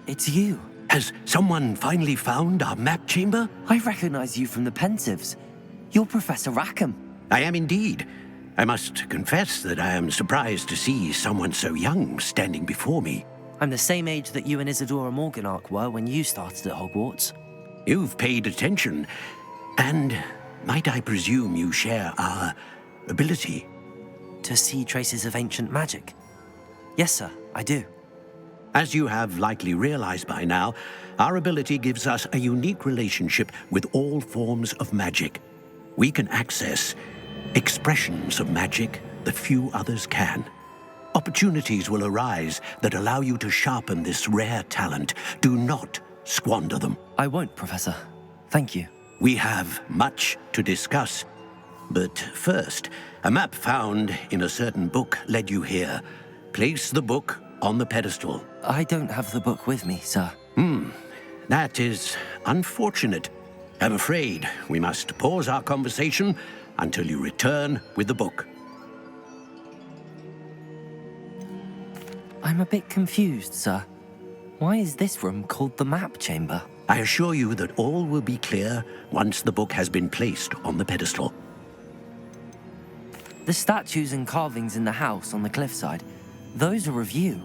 It's you. Has someone finally found our map chamber? I recognize you from the Pensives. You're Professor Rackham. I am indeed. I must confess that I am surprised to see someone so young standing before me. I'm the same age that you and Isadora Morganach were when you started at Hogwarts. You've paid attention, and might I presume you share our ability? To see traces of ancient magic? Yes, sir, I do. As you have likely realized by now, our ability gives us a unique relationship with all forms of magic. We can access expressions of magic that few others can. Opportunities will arise that allow you to sharpen this rare talent. Do not squander them. I won't, Professor. Thank you. We have much to discuss. But first, a map found in a certain book led you here. Place the book on the pedestal. I don't have the book with me, sir. That is unfortunate. I'm afraid we must pause our conversation until you return with the book. I'm a bit confused, sir. Why is this room called the map chamber? I assure you that all will be clear once the book has been placed on the pedestal. The statues and carvings in the house on the cliffside, those are of you.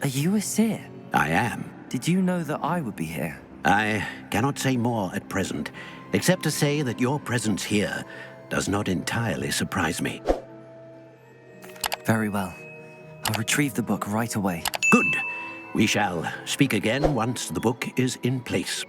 Are you a seer? I am. Did you know that I would be here? I cannot say more at present, except to say that your presence here does not entirely surprise me. Very well. I'll retrieve the book right away. Good. We shall speak again once the book is in place.